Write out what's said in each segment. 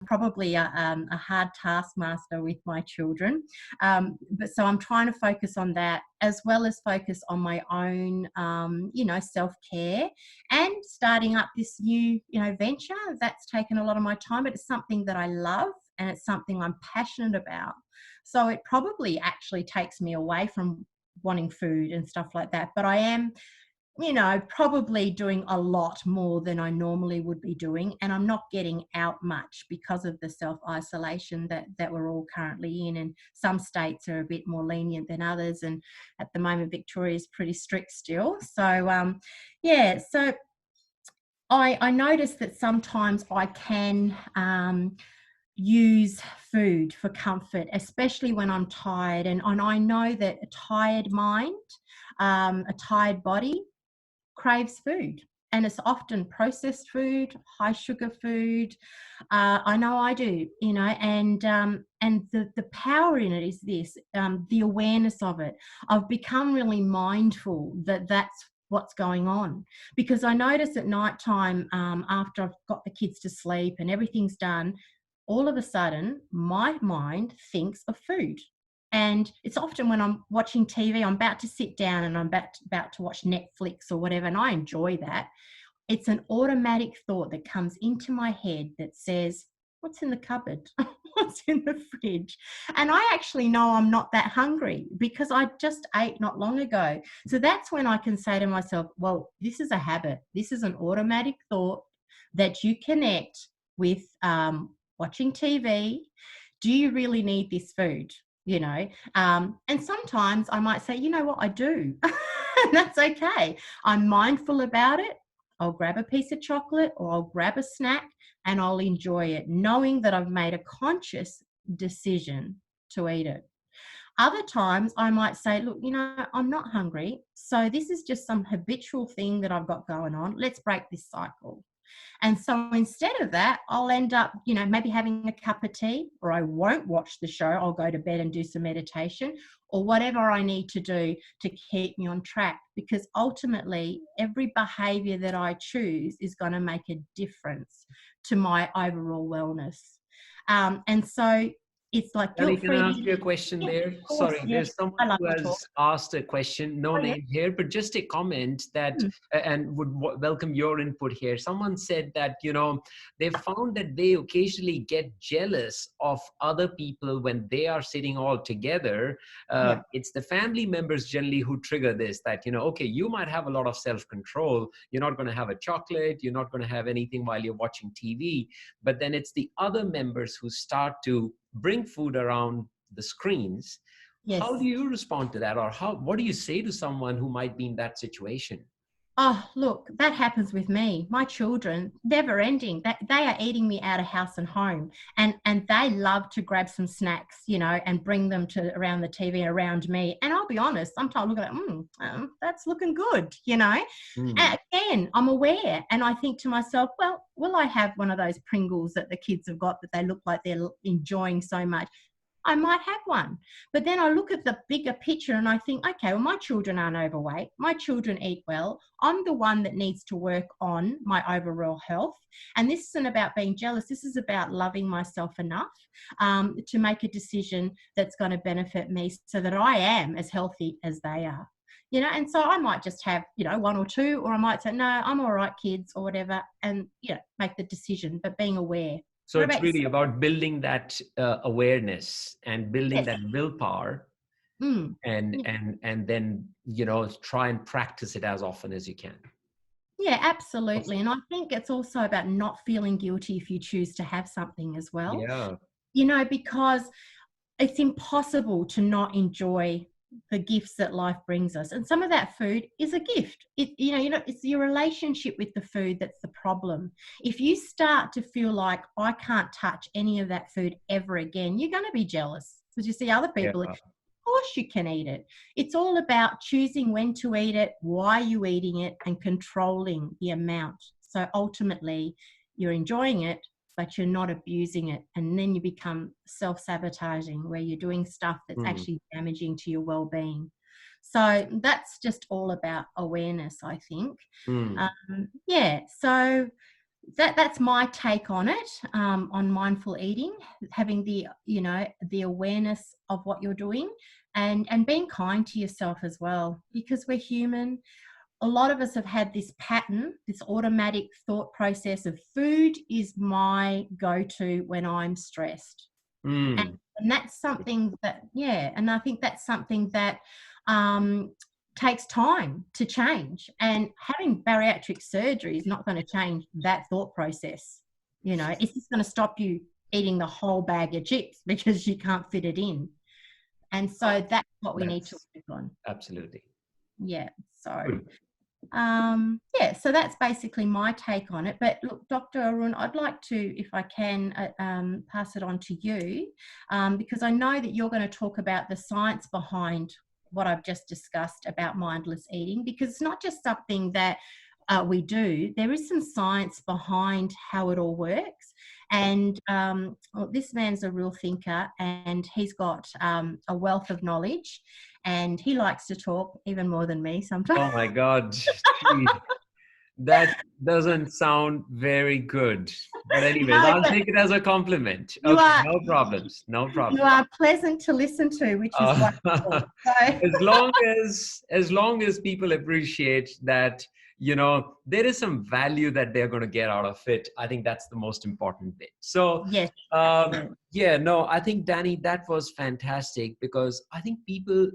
probably a hard taskmaster with my children. But so I'm trying to focus on that, as well as focus on my own, self-care, and starting up this new, venture that's taken a lot of my time, but it's something that I love and it's something I'm passionate about. So it probably actually takes me away from wanting food and stuff like that. But I am, probably doing a lot more than I normally would be doing. And I'm not getting out much because of the self-isolation that we're all currently in. And some states are a bit more lenient than others. And at the moment, Victoria is pretty strict still. So, so I noticed that sometimes I can use food for comfort, especially when I'm tired. And I know that a tired mind, a tired body craves food, and it's often processed food, high sugar food. I know I do, and the power in it is this, the awareness of it. I've become really mindful that that's what's going on, because I notice at night time, after I've got the kids to sleep and everything's done, all of a sudden my mind thinks of food. And it's often when I'm watching TV, I'm about to sit down and I'm about to watch Netflix or whatever, and I enjoy that. It's an automatic thought that comes into my head that says, what's in the cupboard? What's in the fridge? And I actually know I'm not that hungry because I just ate not long ago. So that's when I can say to myself, well, this is a habit. This is an automatic thought that you connect with watching TV. Do you really need this food? And sometimes I might say, you know what, I do. And that's okay. I'm mindful about it. I'll grab a piece of chocolate or I'll grab a snack and I'll enjoy it, knowing that I've made a conscious decision to eat it. Other times I might say, look, I'm not hungry. So this is just some habitual thing that I've got going on. Let's break this cycle. And so instead of that, I'll end up, maybe having a cup of tea, or I won't watch the show. I'll go to bed and do some meditation or whatever I need to do to keep me on track, because ultimately every behavior that I choose is going to make a difference to my overall wellness. And so it's like Dani, can I ask you a question there? Course, Sorry, there's someone who has asked a question, no name here, but just a comment that, and would welcome your input here. Someone said that, they found that they occasionally get jealous of other people when they are sitting all together. It's the family members generally who trigger this, that, okay, you might have a lot of self-control. You're not going to have a chocolate. You're not going to have anything while you're watching TV. But then it's the other members who start to bring food around the screens. Yes. How do you respond to that? Or what do you say to someone who might be in that situation? Oh, look, that happens with me. My children, never ending. They are eating me out of house and home. And they love to grab some snacks, and bring them to around the TV around me. And I'll be honest, sometimes I look at it, that's looking good, And again, I'm aware. And I think to myself, well, will I have one of those Pringles that the kids have got that they look like they're enjoying so much? I might have one. But then I look at the bigger picture and I think, okay, well, my children aren't overweight. My children eat well. I'm the one that needs to work on my overall health. And this isn't about being jealous. This is about loving myself enough to make a decision that's going to benefit me so that I am as healthy as they are. And so I might just have, one or two, or I might say, no, I'm all right, kids, or whatever, and, make the decision, but being aware. So it's really about building that awareness and building that willpower, and then, try and practice it as often as you can. Yeah, absolutely. And I think it's also about not feeling guilty if you choose to have something as well. Yeah. Because it's impossible to not enjoy the gifts that life brings us, and some of that food is a gift. It's your relationship with the food that's the problem. If you start to feel like I can't touch any of that food ever again, you're going to be jealous because you see other people. Of course you can eat it. It's all about choosing when to eat it, why you're eating it, and controlling the amount. So ultimately you're enjoying it, but you're not abusing it. And then you become self-sabotaging, where you're doing stuff that's actually damaging to your well-being. So that's just all about awareness, I think. So that's my take on it, on mindful eating, having the, you know, the awareness of what you're doing, and being kind to yourself as well, because we're human. A lot of us have had this pattern, this automatic thought process of food is my go-to when I'm stressed. Mm. And that's something that, yeah, and I think that's something that takes time to change. And having bariatric surgery is not going to change that thought process. You know, it's just going to stop you eating the whole bag of chips because you can't fit it in. And so that's what we need to work on. Absolutely. Yeah. So yeah, so that's basically my take on it. But look, Dr. Arun, I'd like to, if I can, pass it on to you, because I know that you're going to talk about the science behind what I've just discussed about mindless eating, because it's not just something that we do. There is some science behind how it all works. And well, this man's a real thinker, and he's got a wealth of knowledge, and he likes to talk even more than me sometimes. Oh my God. Gee, that doesn't sound very good. But anyways, No, I'll but take it as a compliment. you Okay, are no problems. No you problem. are pleasant to listen to, which is wonderful. So, As long as people appreciate that, you know, there is some value that they're going to get out of it, I think that's the most important bit. So yes, absolutely. yeah, no, I think, Dani, that was fantastic, because I think people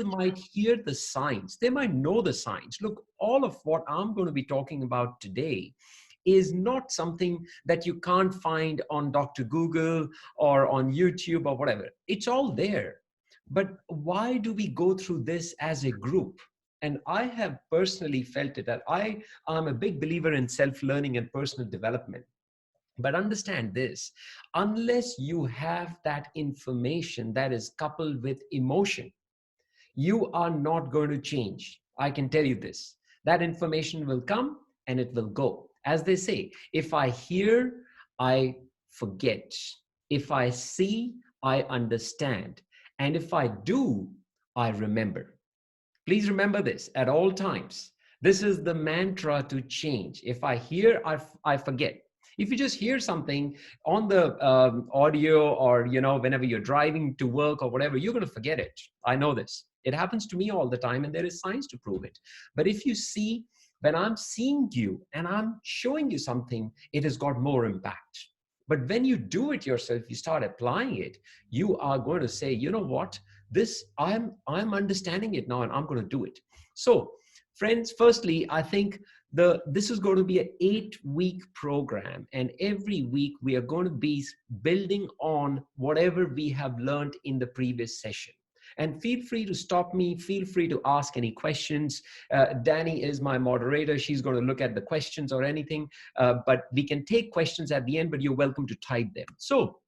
might hear the science, they might know the science. Look, all of what I'm going to be talking about today is not something that you can't find on Dr. Google or on YouTube or whatever. It's all there. But why do we go through this as a group? And I have personally felt it, that I am a big believer in self-learning and personal development. But understand this, unless you have that information that is coupled with emotion, you are not going to change. I can tell you this. That information will come and it will go. As they say, if I hear, I forget. If I see, I understand. And if I do, I remember. Please remember this at all times. This is the mantra to change. If I hear, I forget. If you just hear something on the audio, or, you know, whenever you're driving to work or whatever, you're going to forget it. I know this. It happens to me all the time, and there is science to prove it. But if you see, when I'm seeing you and I'm showing you something, it has got more impact. But when you do it yourself, you start applying it, you are going to say, you know what, this, I'm understanding it now, and I'm going to do it. So friends, firstly, I think this is going to be an 8-week program, and every week we are going to be building on whatever we have learned in the previous session. And feel free to stop me, feel free to ask any questions. Dani is my moderator. She's going to look at the questions or anything, but we can take questions at the end, but you're welcome to type them. So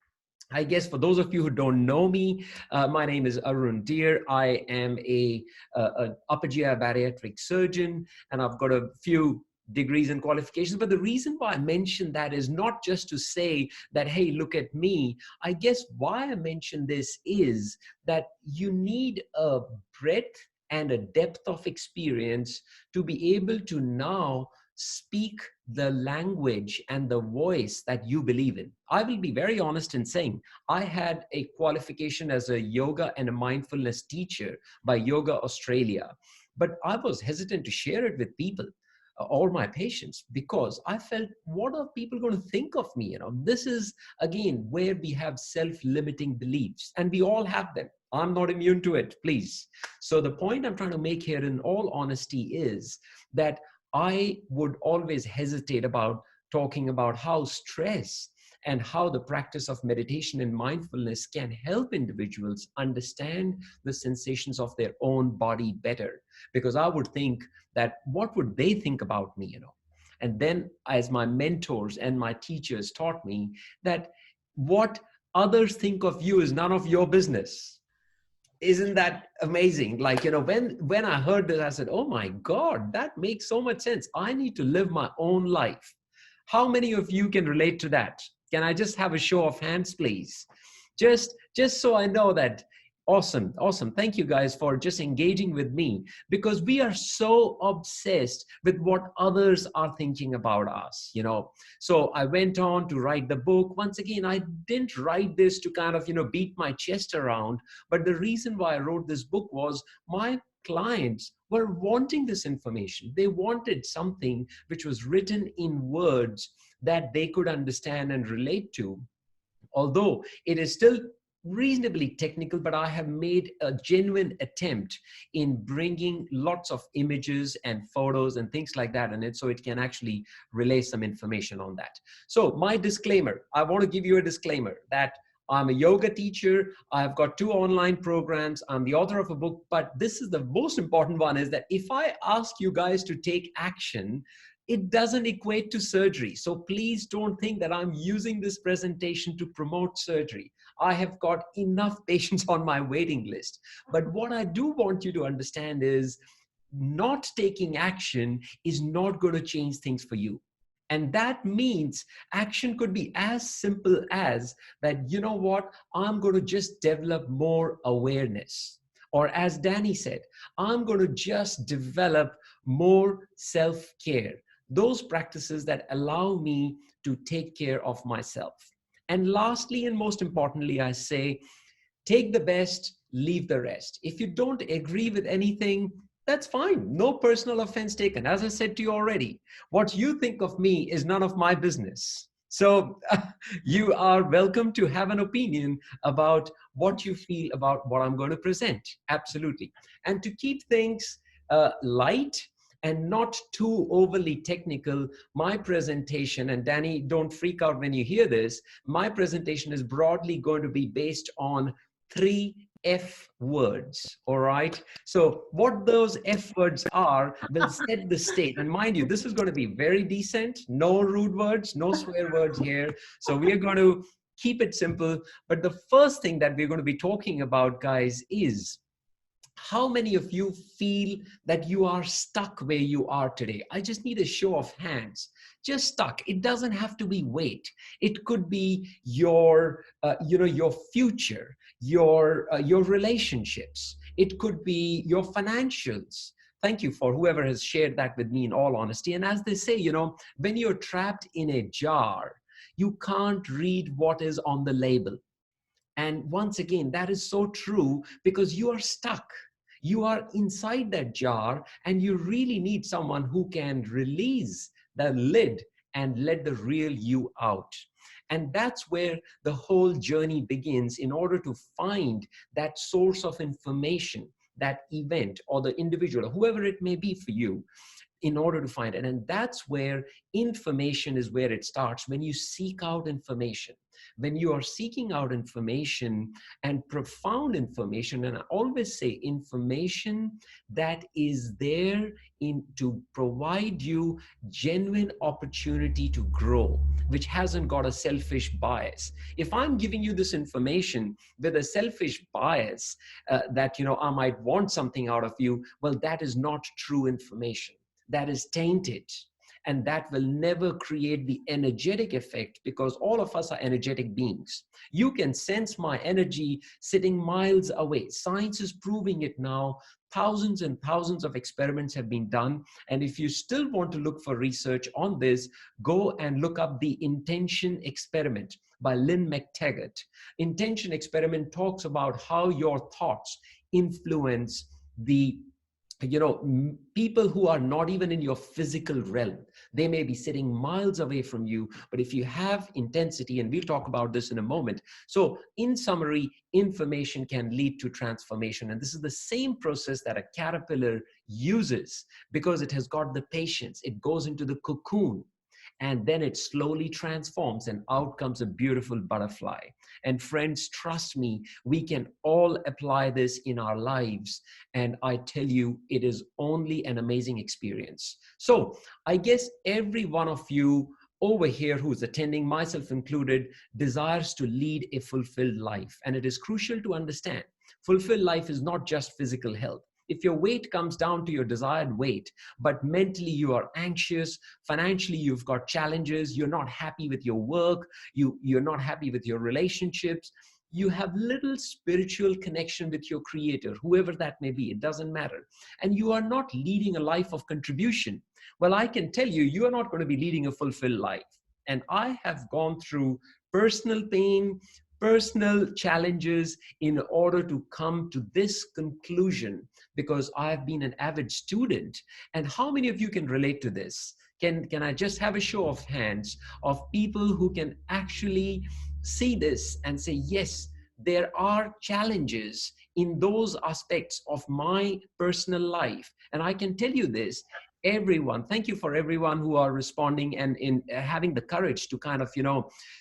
I guess for those of you who don't know me, my name is Arun Dhir. I am an upper GI bariatric surgeon, and I've got a few degrees and qualifications. But the reason why I mention that is not just to say that, hey, look at me. I guess why I mention this is that you need a breadth and a depth of experience to be able to now speak the language and the voice that you believe in. I will be very honest in saying I had a qualification as a yoga and a mindfulness teacher by Yoga Australia, but I was hesitant to share it with people, all my patients, because I felt, what are people going to think of me? You know, this is again where we have self-limiting beliefs, and we all have them. I'm not immune to it, please. So the point I'm trying to make here, in all honesty, is that I would always hesitate about talking about how stress and how the practice of meditation and mindfulness can help individuals understand the sensations of their own body better. Because I would think that, what would they think about me, you know? And then, as my mentors and my teachers taught me, that what others think of you is none of your business. Isn't that amazing? Like, you know, when I heard this, I said, oh my God, that makes so much sense. I need to live my own life. How many of you can relate to that? Can I just have a show of hands, please? Just so I know that Awesome. Awesome. Thank you guys for just engaging with me, because we are so obsessed with what others are thinking about us, you know. So I went on to write the book. Once again, I didn't write this to kind of, beat my chest around. But the reason why I wrote this book was my clients were wanting this information. They wanted something which was written in words that they could understand and relate to, although it is still reasonably technical. But I have made a genuine attempt in bringing lots of images and photos and things like that in it, so it can actually relay some information on that. So my disclaimer, I want to give you a disclaimer that I'm a yoga teacher. I've got 2 online programs. I'm the author of a book. But this is the most important one, is that if I ask you guys to take action, it doesn't equate to surgery. So please don't think that I'm using this presentation to promote surgery. I have got enough patients on my waiting list. But what I do want you to understand is not taking action is not going to change things for you. And that means action could be as simple as that, you know what, I'm going to just develop more awareness. Or as Dani said, I'm going to just develop more self-care. Those practices that allow me to take care of myself. And lastly, and most importantly, I say, take the best, leave the rest. If you don't agree with anything, that's fine. No personal offense taken. As I said to you already, what you think of me is none of my business. So you are welcome to have an opinion about what you feel about what I'm going to present. Absolutely. And to keep things light and not too overly technical, my presentation, and Dani, don't freak out when you hear this, my presentation is broadly going to be based on 3 F words, all right? So what those F words are will set the state. And mind you, this is going to be very decent, no rude words, no swear words here. So we are going to keep it simple. But the first thing that we're going to be talking about, guys, is how many of you feel that you are stuck where you are today? I just need a show of hands. Just stuck. It doesn't have to be weight. It could be your, your future, your relationships. It could be your financials. Thank you for whoever has shared that with me, in all honesty. And as they say, when you're trapped in a jar, you can't read what is on the label. And once again, that is so true, because you are stuck. You are inside that jar, and you really need someone who can release the lid and let the real you out. And that's where the whole journey begins, in order to find that source of information, that event or the individual, or whoever it may be for you, in order to find it. And that's where information is where it starts. When you seek out information, when you are seeking out information, and profound information, and I always say information that is there to provide you genuine opportunity to grow, which hasn't got a selfish bias. If I'm giving you this information with a selfish bias, that, I might want something out of you, well, that is not true information. That is tainted, and that will never create the energetic effect, because all of us are energetic beings. You can sense my energy sitting miles away. Science is proving it now. Thousands and thousands of experiments have been done. And if you still want to look for research on this, go and look up the Intention Experiment by Lynn McTaggart. Intention Experiment talks about how your thoughts influence the people who are not even in your physical realm. They may be sitting miles away from you, but if you have intensity, and we'll talk about this in a moment. So in summary, information can lead to transformation. And this is the same process that a caterpillar uses, because it has got the patience. It goes into the cocoon, and then it slowly transforms, and out comes a beautiful butterfly. And friends, trust me, we can all apply this in our lives. And I tell you, it is only an amazing experience. So I guess every one of you over here who's attending, myself included, desires to lead a fulfilled life. And it is crucial to understand, fulfilled life is not just physical health. If your weight comes down to your desired weight, but mentally you are anxious, financially you've got challenges, you're not happy with your work, you're not happy with your relationships, you have little spiritual connection with your creator, whoever that may be, it doesn't matter. And you are not leading a life of contribution. Well, I can tell you, you are not going to be leading a fulfilled life. And I have gone through personal pain, personal challenges in order to come to this conclusion, because I have been an avid student. And how many of you can relate to this? Can I just have a show of hands of people who can actually see this and say, yes, there are challenges in those aspects of my personal life. And I can tell you this, everyone, thank you for everyone who are responding and in having the courage to kind of,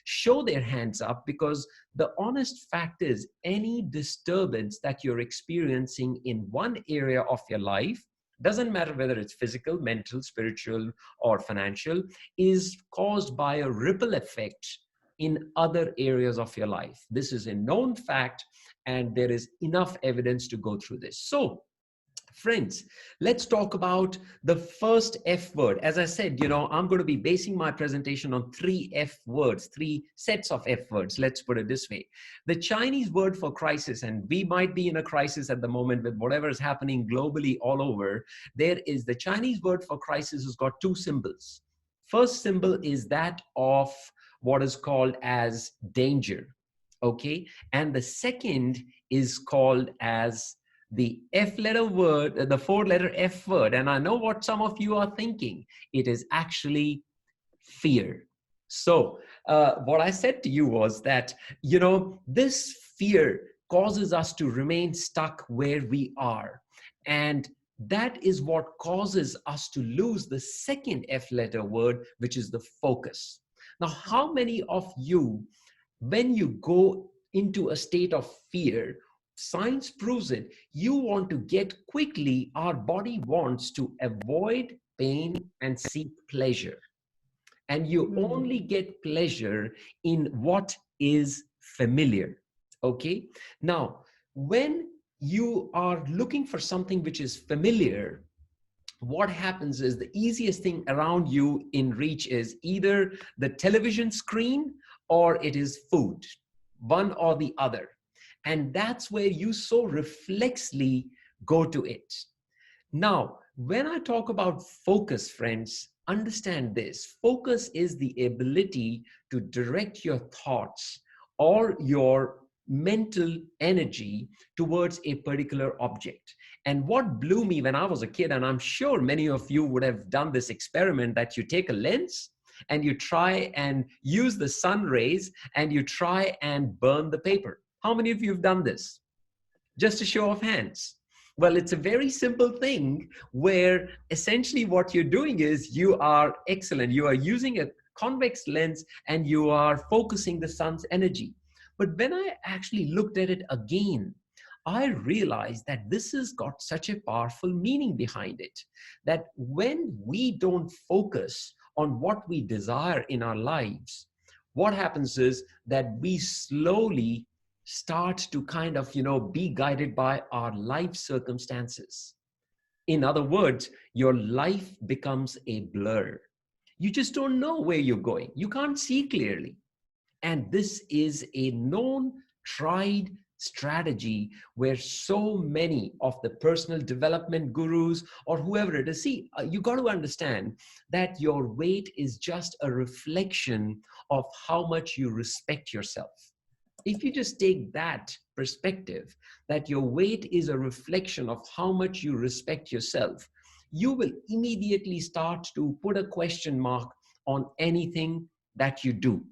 show their hands up, because the honest fact is any disturbance that you're experiencing in one area of your life, doesn't matter whether it's physical, mental, spiritual, or financial, is caused by a ripple effect in other areas of your life. This is a known fact, and there is enough evidence to go through this. So, friends, let's talk about the first F word. As I said, I'm going to be basing my presentation on 3 F words, 3 sets of F words. Let's put it this way. The Chinese word for crisis, and we might be in a crisis at the moment with whatever is happening globally all over. The Chinese word for crisis has got 2 symbols. First symbol is that of what is called as danger. Okay. And the second is called as the F letter word, the 4-letter F word. And I know what some of you are thinking. It is actually fear. So what I said to you was that, this fear causes us to remain stuck where we are. And that is what causes us to lose the second F letter word, which is the focus. Now, how many of you, when you go into a state of fear, science proves it, you want to get quickly, our body wants to avoid pain and seek pleasure. And you only get pleasure in what is familiar. Okay? Now, when you are looking for something which is familiar, what happens is the easiest thing around you in reach is either the television screen or it is food, one or the other. And that's where you so reflexly go to it. Now, when I talk about focus, friends, understand this. Focus is the ability to direct your thoughts or your mental energy towards a particular object. And what blew me when I was a kid, and I'm sure many of you would have done this experiment, that you take a lens and you try and use the sun rays and you try and burn the paper. How many of you have done this? Just a show of hands. Well, it's a very simple thing where essentially what you're doing is you are excellent. You are using a convex lens and you are focusing the sun's energy. But when I actually looked at it again, I realized that this has got such a powerful meaning behind it, that when we don't focus on what we desire in our lives, what happens is that we slowly start to kind of, be guided by our life circumstances. In other words, your life becomes a blur. You just don't know where you're going. You can't see clearly. And this is a known, tried strategy where so many of the personal development gurus or whoever it is, you got to understand that your weight is just a reflection of how much you respect yourself. If you just take that perspective, that your weight is a reflection of how much you respect yourself, you will immediately start to put a question mark on anything that you do.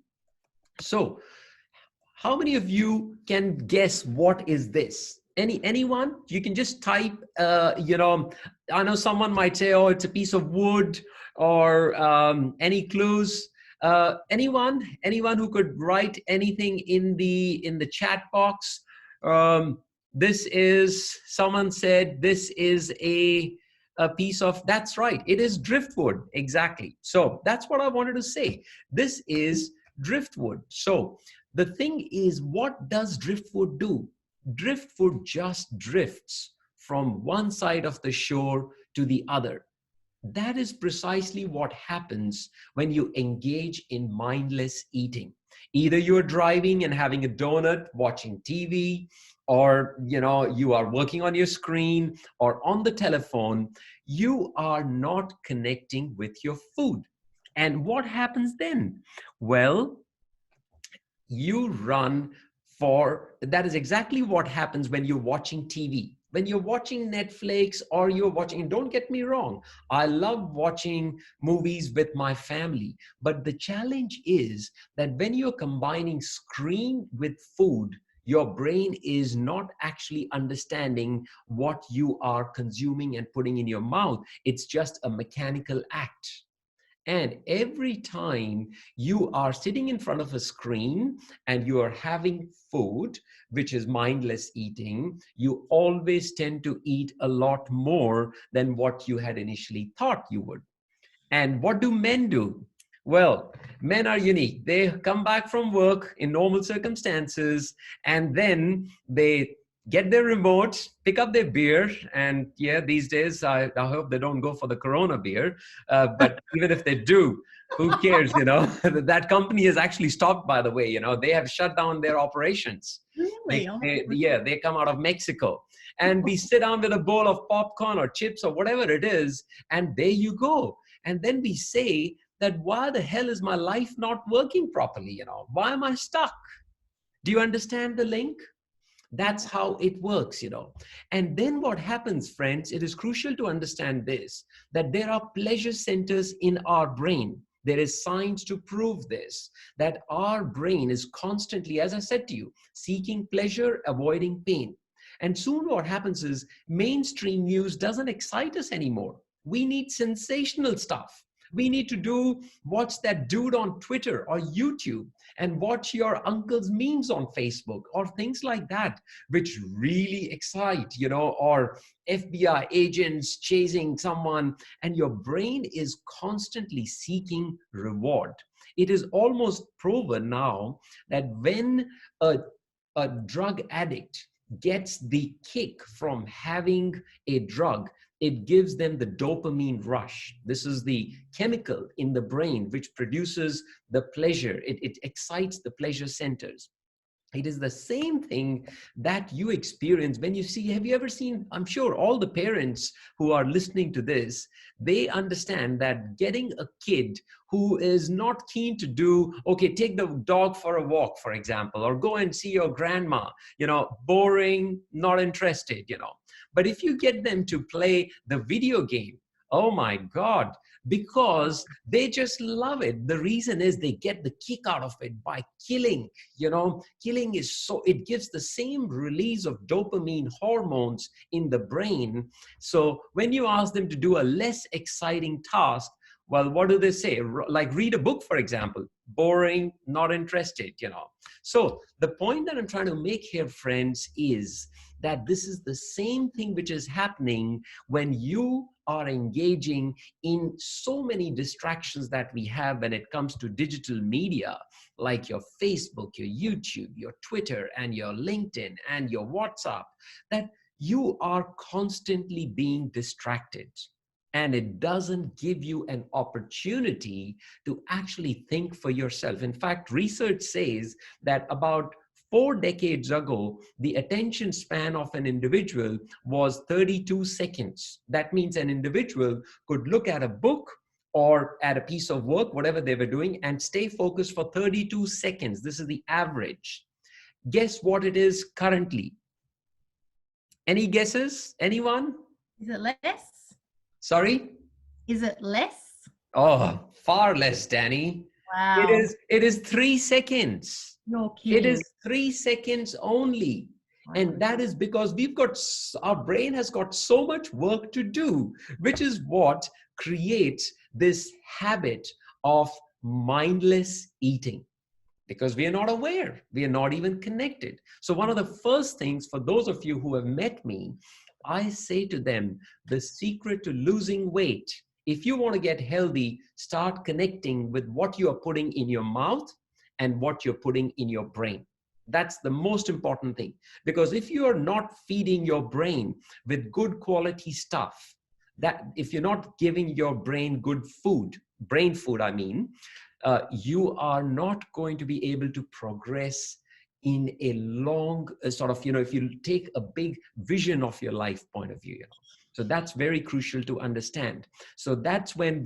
So, how many of you can guess what is this? Anyone? You can just type, I know someone might say, oh, it's a piece of wood, or any clues? Anyone who could write anything in the chat box? This is, someone said, this is a piece of, that's right, it is driftwood, exactly. So that's what I wanted to say. This is driftwood. So the thing is, what does driftwood do? Driftwood just drifts from one side of the shore to the other. That is precisely what happens when you engage in mindless eating. Either you're driving and having a donut, watching TV, or you are working on your screen or on the telephone. You are not connecting with your food. And what happens then? Well, you run for that. Is exactly what happens when you're watching TV. When you're watching Netflix or you're watching, and don't get me wrong, I love watching movies with my family. But the challenge is that when you're combining screen with food, your brain is not actually understanding what you are consuming and putting in your mouth. It's just a mechanical act. And every time you are sitting in front of a screen and you are having food, which is mindless eating, you always tend to eat a lot more than what you had initially thought you would. And what do men do? Well, men are unique. They come back from work in normal circumstances, and then they get their remote, pick up their beer, and yeah, these days, I hope they don't go for the Corona beer. But even if they do, who cares, That company has actually stopped, by the way, they have shut down their operations. Really? They come out of Mexico. And we sit down with a bowl of popcorn or chips or whatever it is, and there you go. And then we say that, why the hell is my life not working properly? Why am I stuck? Do you understand the link? That's how it works. And then what happens, friends, it is crucial to understand this, that there are pleasure centers in our brain. There is science to prove this, that our brain is constantly, as I said to you, seeking pleasure, avoiding pain. And soon what happens is mainstream news doesn't excite us anymore. We need sensational stuff. We need to watch that dude on Twitter or YouTube and watch your uncle's memes on Facebook or things like that, which really excite, or FBI agents chasing someone, and your brain is constantly seeking reward. It is almost proven now that when a drug addict gets the kick from having a drug, it gives them the dopamine rush. This is the chemical in the brain which produces the pleasure. It excites the pleasure centers. It is the same thing that you experience when you see, have you ever seen, I'm sure all the parents who are listening to this, they understand that getting a kid who is not keen to do, okay, take the dog for a walk, for example, or go and see your grandma, boring, not interested, But if you get them to play the video game, oh my God, because they just love it. The reason is they get the kick out of it by killing. Killing is it gives the same release of dopamine hormones in the brain. So when you ask them to do a less exciting task, well, what do they say? Like read a book, for example. Boring, not interested, So the point that I'm trying to make here, friends, is that this is the same thing which is happening when you are engaging in so many distractions that we have when it comes to digital media, like your Facebook, your YouTube, your Twitter, and your LinkedIn, and your WhatsApp, that you are constantly being distracted. And it doesn't give you an opportunity to actually think for yourself. In fact, research says that about 4 decades ago, the attention span of an individual was 32 seconds. That means an individual could look at a book or at a piece of work, whatever they were doing, and stay focused for 32 seconds. This is the average. Guess what it is currently? Any guesses? Anyone? Is it less? Sorry? Is it less? Oh, far less, Dani. Wow. It is 3 seconds. You're kidding. It is 3 seconds only. Wow. And that is because our brain has got so much work to do, which is what creates this habit of mindless eating. Because we are not aware, we are not even connected. So one of the first things for those of you who have met me, I say to them, the secret to losing weight, if you want to get healthy, start connecting with what you are putting in your mouth and what you're putting in your brain. That's the most important thing. Because if you are not feeding your brain with good quality stuff, that if you're not giving your brain good food, brain food, I mean, you are not going to be able to progress in a long sort of, if you take a big vision of your life point of view. So that's very crucial to understand. So that's when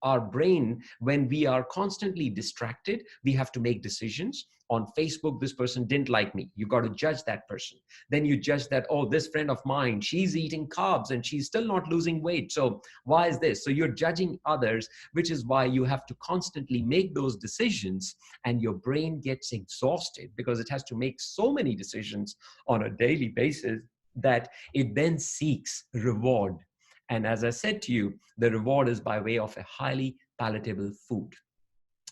our brain, when we are constantly distracted, we have to make decisions. On Facebook, this person didn't like me. You got to judge that person. Then you judge that, oh, this friend of mine, she's eating carbs and she's still not losing weight. So why is this? So you're judging others, which is why you have to constantly make those decisions, and your brain gets exhausted because it has to make so many decisions on a daily basis that it then seeks reward. And as I said to you, the reward is by way of a highly palatable food.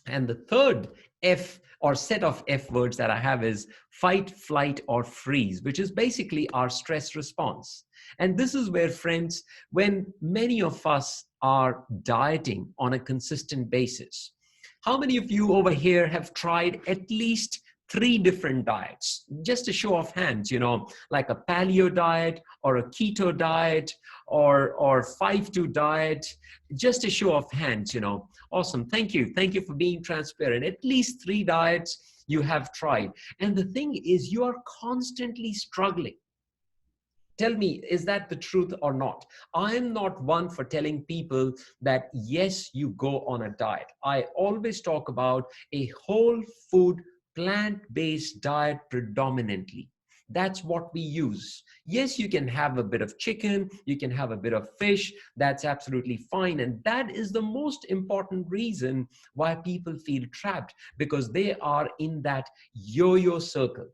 And the third F or set of F words that I have is fight, flight, or freeze, which is basically our stress response. And this is where, friends, when many of us are dieting on a consistent basis, how many of you over here have tried at least 3 different diets? Just a show of hands, like a paleo diet or a keto diet or 5-2 diet. Just a show of hands, Awesome. Thank you. Thank you for being transparent. At least 3 diets you have tried. And the thing is, you are constantly struggling. Tell me, is that the truth or not? I'm not one for telling people that, yes, you go on a diet. I always talk about a whole food, plant-based diet predominantly. That's what we use. Yes, you can have a bit of chicken, you can have a bit of fish. That's absolutely fine. And that is the most important reason why people feel trapped, because they are in that yo-yo circle.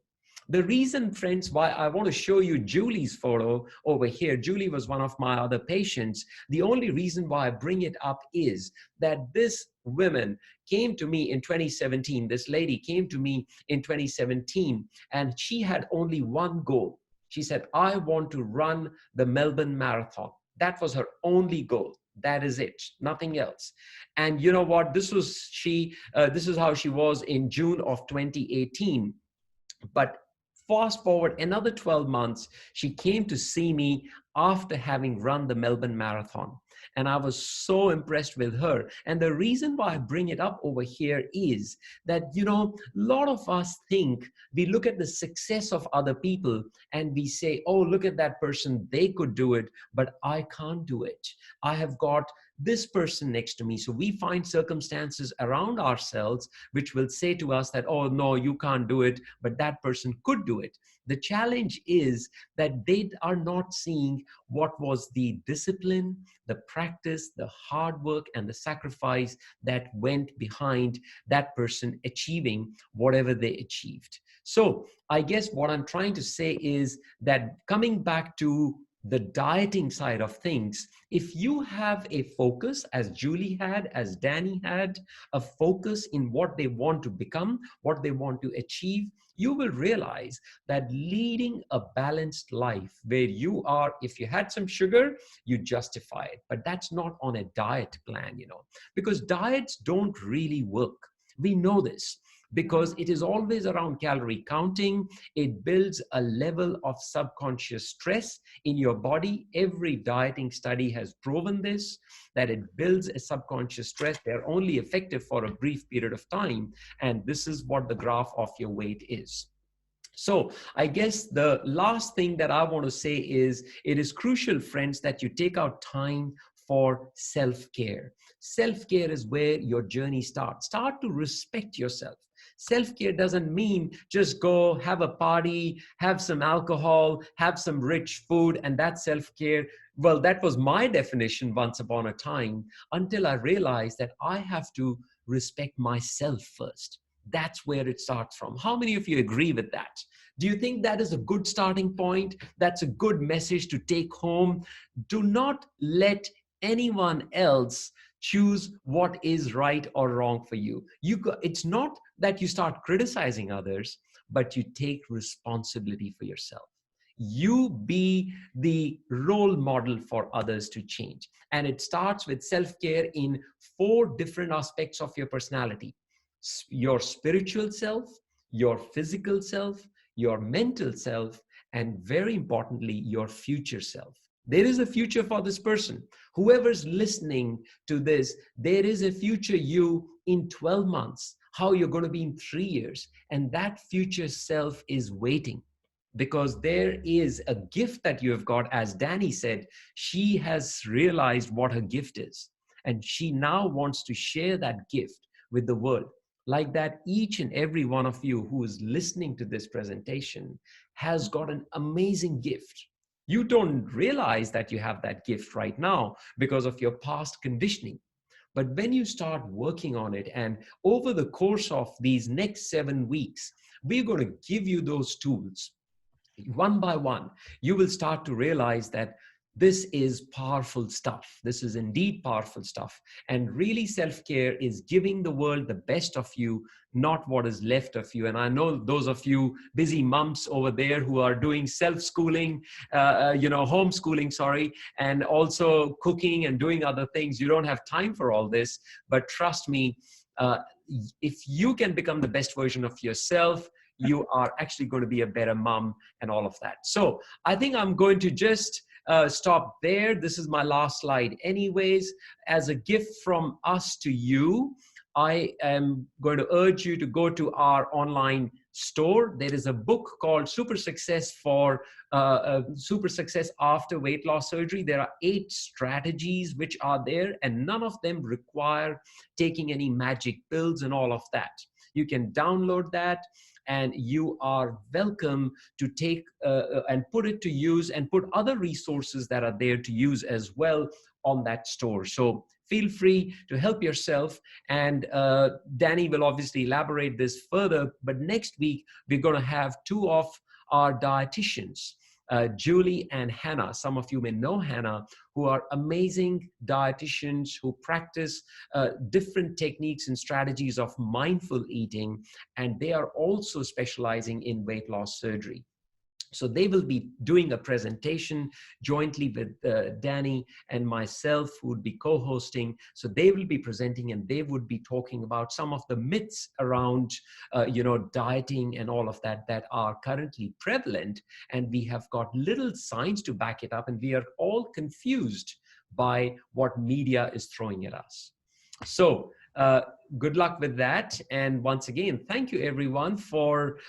The reason, friends, why I want to show you Julie's photo over here, Julie was one of my other patients. The only reason why I bring it up is that this woman came to me in 2017. This lady came to me in 2017, and she had only one goal. She said, I want to run the Melbourne Marathon. That was her only goal. That is it, nothing else. And you know what? This is how she was in June of 2018. But fast forward another 12 months, she came to see me after having run the Melbourne Marathon. And I was so impressed with her. And the reason why I bring it up over here is that, a lot of us think, we look at the success of other people and we say, oh, look at that person, they could do it, but I can't do it. I have got this person next to me. So we find circumstances around ourselves which will say to us that, oh, no, you can't do it, but that person could do it. The challenge is that they are not seeing what was the discipline, the practice, the hard work, and the sacrifice that went behind that person achieving whatever they achieved. So I guess what I'm trying to say is that, coming back to the dieting side of things, if you have a focus, as Julie had, as Dani had, a focus in what they want to become, what they want to achieve, you will realize that leading a balanced life where you are, if you had some sugar, you justify it. But that's not on a diet plan, because diets don't really work. We know this, because it is always around calorie counting. It builds a level of subconscious stress in your body. Every dieting study has proven this, that it builds a subconscious stress. They're only effective for a brief period of time. And this is what the graph of your weight is. So I guess the last thing that I want to say is, it is crucial, friends, that you take out time for self-care. Self-care is where your journey starts. Start to respect yourself. Self-care doesn't mean just go have a party, have some alcohol, have some rich food, and that's self-care. Well, that was my definition once upon a time, until I realized that I have to respect myself first. That's where it starts from. How many of you agree with that? Do you think that is a good starting point? That's a good message to take home. Do not let anyone else choose what is right or wrong for you. It's not that you start criticizing others, but you take responsibility for yourself. You be the role model for others to change. And it starts with self-care in 4 different aspects of your personality: your spiritual self, your physical self, your mental self, and very importantly, your future self. There is a future for this person. Whoever's listening to this, there is a future you in 12 months, how you're going to be in 3 years. And that future self is waiting, because there is a gift that you have got. As Dani said, she has realized what her gift is. And she now wants to share that gift with the world. Like that, each and every one of you who is listening to this presentation has got an amazing gift. You don't realize that you have that gift right now because of your past conditioning. But when you start working on it, and over the course of these next 7 weeks, we're going to give you those tools. One by one, you will start to realize that this is powerful stuff. This is indeed powerful stuff. And really, self-care is giving the world the best of you, not what is left of you. And I know those of you busy moms over there who are doing self-schooling, homeschooling, sorry, and also cooking and doing other things, you don't have time for all this. But trust me, if you can become the best version of yourself, you are actually going to be a better mom and all of that. So I think I'm going to just stop there. This is my last slide anyways. As a gift from us to you, I am going to urge you to go to our online store. There is a book called Super Success After Weight Loss Surgery. There are 8 strategies which are there, and none of them require taking any magic pills and all of that. You can download that, and you are welcome to take and put it to use, and put other resources that are there to use as well on that store. So feel free to help yourself. And Dani will obviously elaborate this further, but next week we're going to have 2 of our dietitians, Julie and Hannah. Some of you may know Hannah, who are amazing dietitians who practice different techniques and strategies of mindful eating, and they are also specializing in weight loss surgery. So they will be doing a presentation jointly with Dani and myself, who would be co-hosting. So they will be presenting, and they would be talking about some of the myths around, dieting and all of that that are currently prevalent. And we have got little science to back it up, and we are all confused by what media is throwing at us. So good luck with that. And once again, thank you everyone for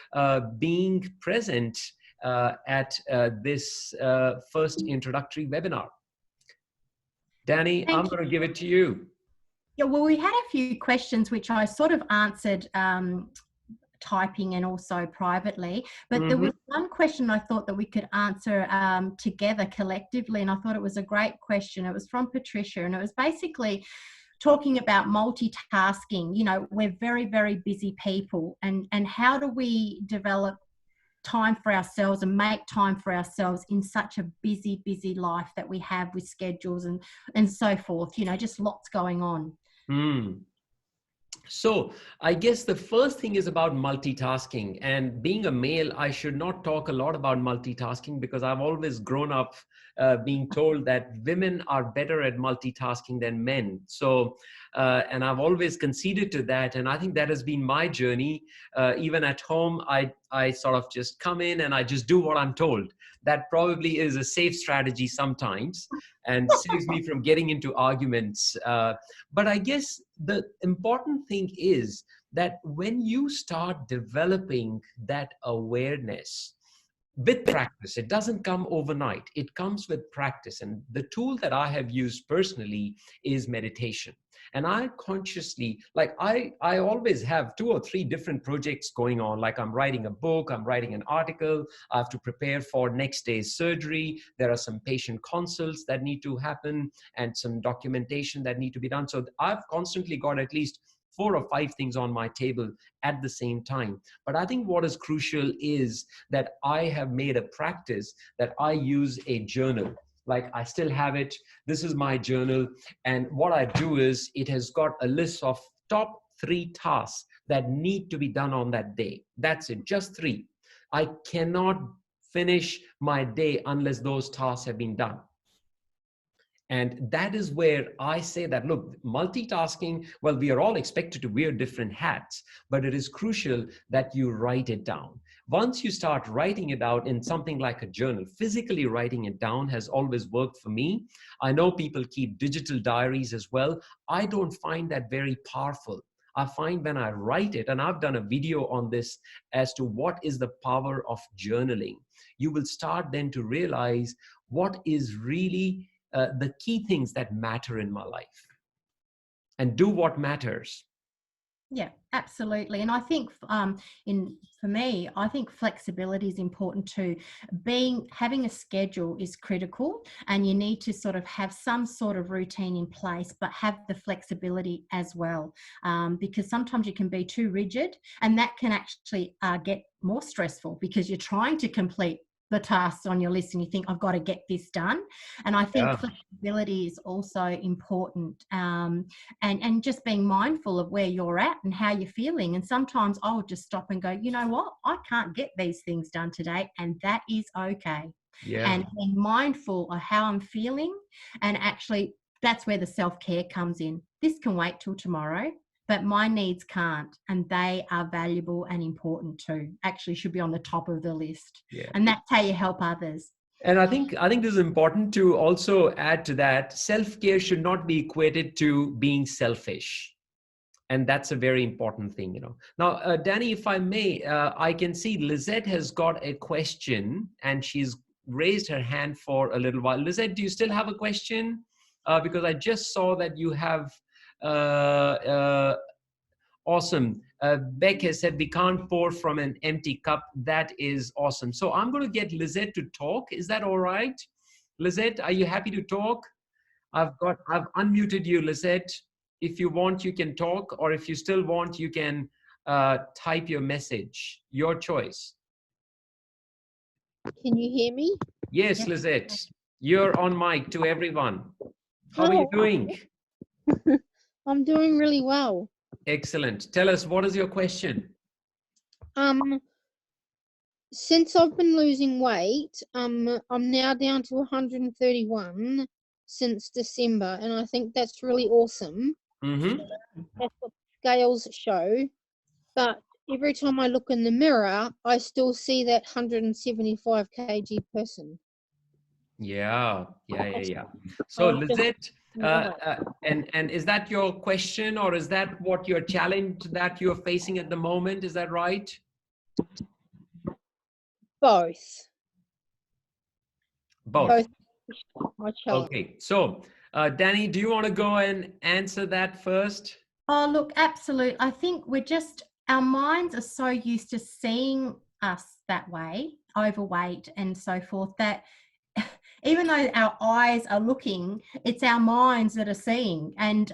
being present at this first introductory webinar. Dani, I'm going to give it to you. Yeah, well, we had a few questions which I sort of answered typing and also privately, but there was one question I thought that we could answer together collectively, and I thought it was a great question. It was from Patricia, and it was basically talking about multitasking. You know, we're very, very busy people, and how do we develop time for ourselves and make time for ourselves in such a busy life that we have, with schedules and so forth, just lots going on. So I guess the first thing is about multitasking, and being a male, I should not talk a lot about multitasking, because I've always grown up being told that women are better at multitasking than men. So, and I've always conceded to that. And I think that has been my journey. Even at home, I sort of just come in and I just do what I'm told. That probably is a safe strategy sometimes and saves me from getting into arguments. But I guess the important thing is that when you start developing that awareness, with practice, it doesn't come overnight. It comes with practice. And the tool that I have used personally is meditation. And I consciously, like I always have 2 or 3 different projects going on. Like I'm writing a book, I'm writing an article, I have to prepare for next day's surgery. There are some patient consults that need to happen and some documentation that need to be done. So I've constantly got at least 4 or 5 things on my table at the same time. But I think what is crucial is that I have made a practice that I use a journal. Like I still have it. This is my journal. And what I do is it has got a list of top 3 tasks that need to be done on that day. That's it, just 3. I cannot finish my day unless those tasks have been done. And that is where I say that, look, multitasking, well, we are all expected to wear different hats, but it is crucial that you write it down. once you start writing it out in something like a journal, physically writing it down has always worked for me. I know people keep digital diaries as well. I don't find that very powerful. I find when I write it, and I've done a video on this as to what is the power of journaling, you will start then to realize what is really the key things that matter in my life, and do what matters. Yeah, absolutely. And I think for me, I think flexibility is important too. Having a schedule is critical, and you need to sort of have some sort of routine in place, but have the flexibility as well. Because sometimes you can be too rigid, and that can actually get more stressful because you're trying to complete the tasks on your list and you think, I've got to get this done. And I think flexibility is also important. And just being mindful of where you're at and how you're feeling. And sometimes I'll just stop and go, you know what, I can't get these things done today, and that is okay. And being mindful of how I'm feeling, and actually that's where the self-care comes in. This can wait till tomorrow, but my needs can't, and they are valuable and important too. Actually should be on the top of the list. And that's how you help others. And I think this is important to also add to that. Self-care should not be equated to being selfish. And that's a very important thing, you know. Now, Dani, if I may, I can see Lizette has got a question, and she's raised her hand for a little while. Lizette, do you still have a question? Because I just saw that you have... awesome. Beck has said, we can't pour from an empty cup. That is awesome. So I'm going to get Lizette to talk. Is that all right? Lizette, are you happy to talk? I've unmuted you, Lizette. If you want, you can talk, or if you still want, you can type your message. Your choice. Can you hear me? Yes, Lizette. You're on mic to everyone. How are you doing? I'm doing really well. Excellent. Tell us, what is your question? Since I've been losing weight, I'm now down to 131 since December, and I think that's really awesome. Mm-hmm. That's what scales show. But every time I look in the mirror, I still see that 175 kg person. Yeah. So Lizette, and is that your question, or is that what your challenge that you're facing at the moment? Is that right? Both. Both. My challenge. Okay. So, Dani, do you want to go and answer that first? Oh, look, absolutely. I think our minds are so used to seeing us that way, overweight and so forth, that even though our eyes are looking, it's our minds that are seeing. And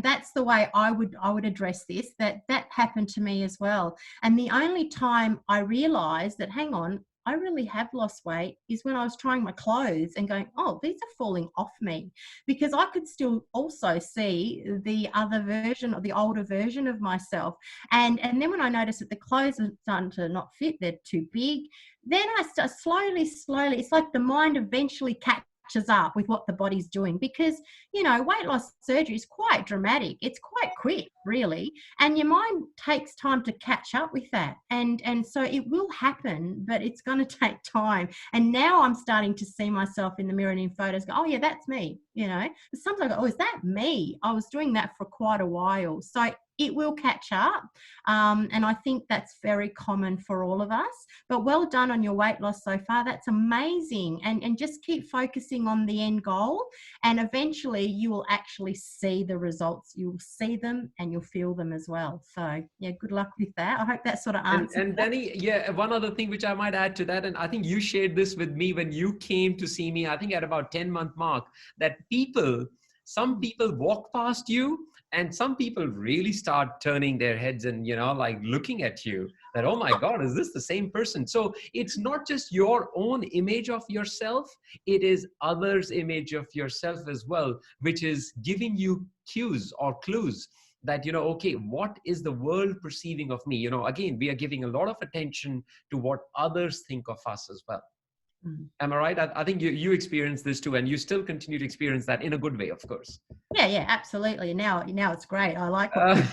that's the way I would address this, that happened to me as well. And the only time I realized that, hang on, I really have lost weight, is when I was trying my clothes and going, oh, these are falling off me, because I could still also see the other version, or the older version of myself. And then when I noticed that the clothes are starting to not fit, they're too big, then I start slowly, it's like the mind eventually catches up with what the body's doing, because, you know, weight loss surgery is quite dramatic. It's quite quick, really. And your mind takes time to catch up with that. And so it will happen, but it's going to take time. And now I'm starting to see myself in the mirror and in photos go, oh yeah, that's me, you know. But sometimes I go, oh, is that me? I was doing that for quite a while. So it will catch up. And I think that's very common for all of us. But well done on your weight loss so far. That's amazing. And just keep focusing on the end goal. And eventually you will actually see the results. You'll see them and you'll feel them as well. So yeah, good luck with that. I hope that sort of answers. And Dani, yeah, one other thing which I might add to that, and I think you shared this with me when you came to see me, I think at about 10-month mark, that some people walk past you, and some people really start turning their heads and, you know, like looking at you, that, oh my God, is this the same person? So it's not just your own image of yourself, it is others' image of yourself as well, which is giving you cues or clues that, you know, okay, what is the world perceiving of me? You know, again, we are giving a lot of attention to what others think of us as well. Am I right? I think you experience this too, and you still continue to experience that in a good way, of course. Yeah, absolutely. Now it's great. I like what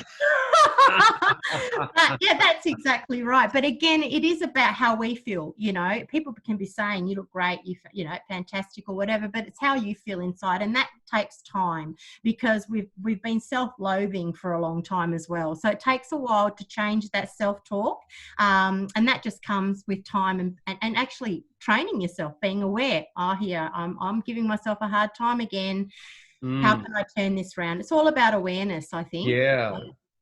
Yeah, that's exactly right. But again, it is about how we feel. You know, people can be saying you look great, you know, fantastic or whatever, but it's how you feel inside, and that takes time because we've been self-loathing for a long time as well. So it takes a while to change that self-talk, and that just comes with time and actually training yourself, being aware. Oh, here I'm giving myself a hard time again. How can I turn this around? It's all about awareness, I think.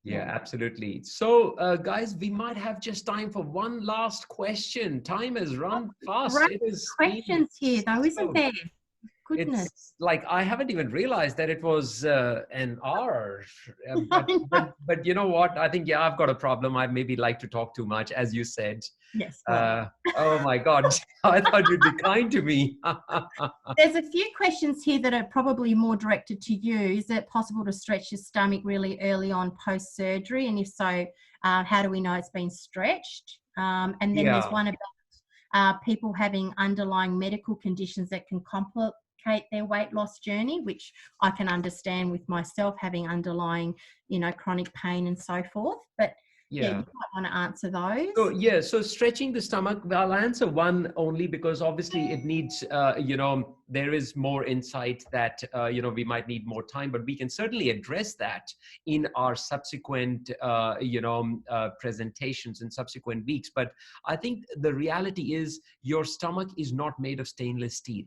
Yeah, absolutely. So, guys, we might have just time for one last question. Time has run fast. Great It is questions here, though, isn't there? Goodness. It's like I haven't even realized that it was an hour. But you know what? I think, yeah, I've got a problem. I maybe like to talk too much, as you said. Yes. Oh my God. I thought you'd be kind to me. There's a few questions here that are probably more directed to you. Is it possible to stretch your stomach really early on post-surgery? And if so, how do we know it's been stretched? And then there's one about people having underlying medical conditions that can complicate their weight loss journey, which I can understand with myself having underlying, you know, chronic pain and so forth. But yeah, you might want to answer those. So stretching the stomach, I'll answer one only because obviously it needs, you know, there is more insight that, you know, we might need more time, but we can certainly address that in our subsequent, you know, presentations in subsequent weeks. But I think the reality is your stomach is not made of stainless steel.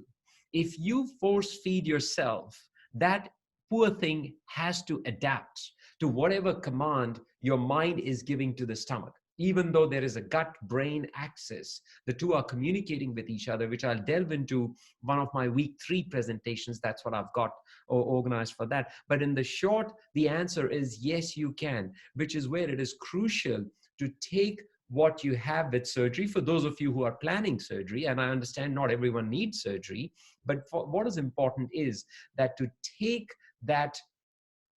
If you force feed yourself, that poor thing has to adapt to whatever command your mind is giving to the stomach. Even though there is a gut-brain axis, the two are communicating with each other, which I'll delve into one of my week 3 presentations. That's what I've got organized for that. But in the short, the answer is yes, you can, which is where it is crucial to take what you have with surgery. For those of you who are planning surgery, and I understand not everyone needs surgery, but for what is important is that to take that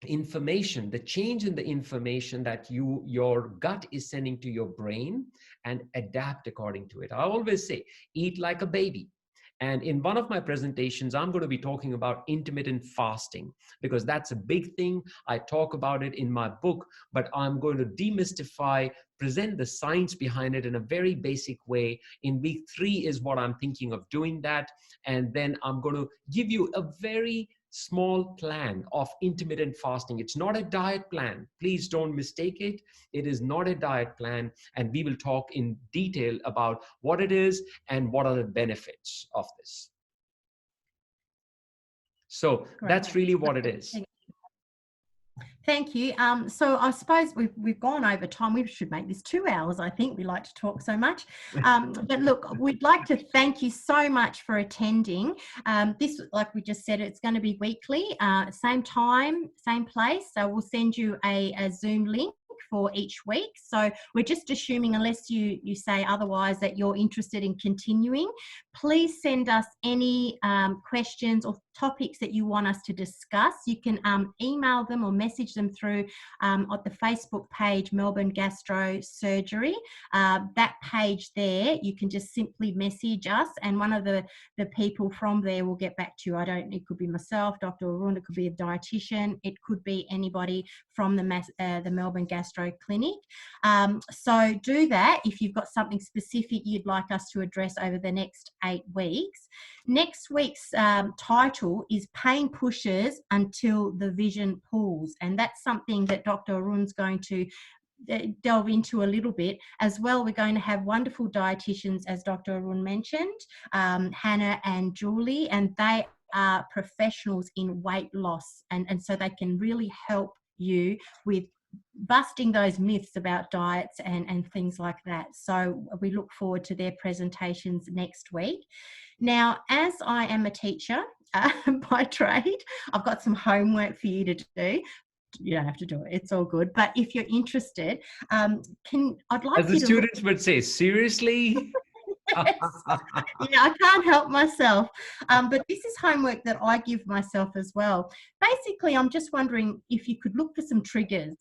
information, the change in the information that your gut is sending to your brain, and adapt according to it. I always say, eat like a baby. And in one of my presentations, I'm going to be talking about intermittent fasting because that's a big thing. I talk about it in my book, but I'm going to demystify, present the science behind it in a very basic way. In week 3 is what I'm thinking of doing that. And then I'm going to give you a very small plan of intermittent fasting. It's not a diet plan. Please don't mistake it. It is not a diet plan. And we will talk in detail about what it is and what are the benefits of this. So that's really what it is. Thank you. So I suppose we've gone over time. We should make this 2 hours, I think. We like to talk so much. But look, we'd like to thank you so much for attending. This, like we just said, it's going to be weekly, same time, same place. So we'll send you a Zoom link for each week. So we're just assuming, unless you say otherwise, that you're interested in continuing. Please send us any questions or topics that you want us to discuss. You can email them or message them through on the Facebook page, Melbourne Gastro Surgery. That page there, you can just simply message us, and one of the people from there will get back to you. It could be myself, Dr. Arun, it could be a dietitian, it could be anybody from the Melbourne Gastro Clinic. So do that if you've got something specific you'd like us to address over the next 8 weeks. Next week's title is Pain Pushes Until the Vision Pulls, and that's something that Dr. Arun's going to delve into a little bit as well. We're going to have wonderful dietitians, as Dr. Arun mentioned, Hannah and Julie, and they are professionals in weight loss, and so they can really help you with busting those myths about diets and things like that. So we look forward to their presentations next week. Now, as I am a teacher by trade, I've got some homework for you to do. You don't have to do it, it's all good. But if you're interested, I'd like as the students would say, seriously? Yes. Yeah, I can't help myself. But this is homework that I give myself as well. Basically, I'm just wondering if you could look for some triggers,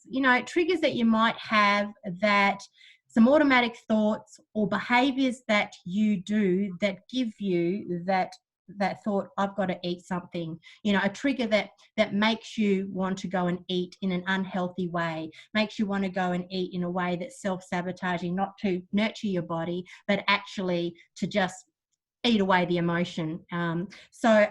triggers that you might have, that some automatic thoughts or behaviors that you do that give you that that thought, I've got to eat something, you know, a trigger that makes you want to go and eat in an unhealthy way, makes you want to go and eat in a way that's self-sabotaging, not to nurture your body, but actually to just eat away the emotion. So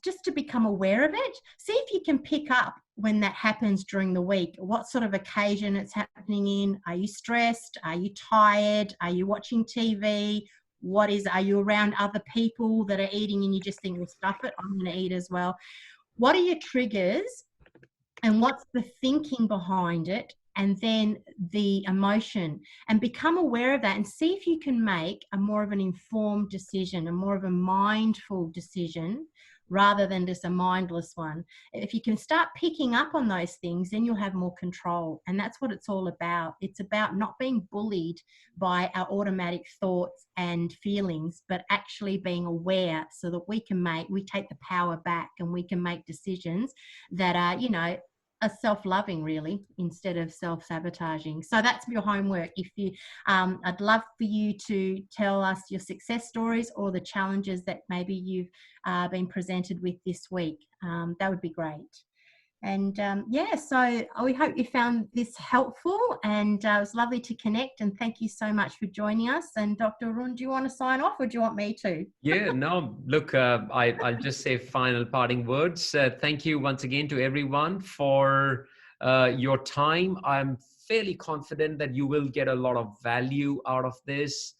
just to become aware of it, see if you can pick up when that happens during the week, what sort of occasion it's happening in. Are you stressed? Are you tired? Are you watching TV? Are you around other people that are eating and you just think, well, stuff it, I'm going to eat as well? What are your triggers and what's the thinking behind it? And then the emotion, and become aware of that and see if you can make a more of an informed decision, a more of a mindful decision rather than just a mindless one. If you can start picking up on those things, then you'll have more control. And that's what it's all about. It's about not being bullied by our automatic thoughts and feelings, but actually being aware so that we take the power back and we can make decisions that are, you know, are self-loving, really, instead of self-sabotaging. So that's your homework. If you, I'd love for you to tell us your success stories or the challenges that maybe you've been presented with this week. That would be great. And yeah, so we hope you found this helpful, and it was lovely to connect, and thank you so much for joining us. And Dr. Arun, do you want to sign off or do you want me to? Yeah, no, look, I'll just say final parting words. Thank you once again to everyone for your time. I'm fairly confident that you will get a lot of value out of this.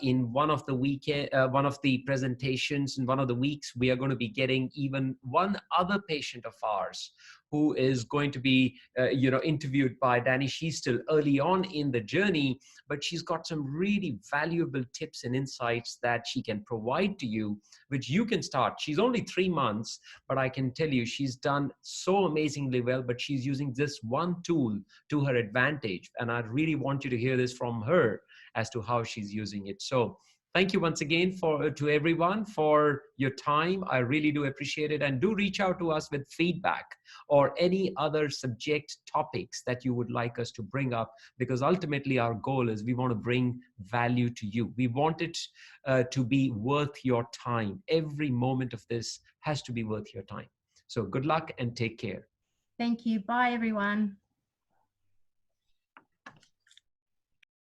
In one of the presentations in one of the weeks, we are going to be getting even one other patient of ours who is going to be, interviewed by Dani. She's still early on in the journey, but she's got some really valuable tips and insights that she can provide to you, which you can start. She's only 3 months, but I can tell you she's done so amazingly well, but she's using this one tool to her advantage. And I really want you to hear this from her as to how she's using it. So thank you once again to everyone for your time. I really do appreciate it. And do reach out to us with feedback or any other subject topics that you would like us to bring up, because ultimately our goal is we want to bring value to you. We want it to be worth your time. Every moment of this has to be worth your time. So good luck and take care. Thank you. Bye, everyone.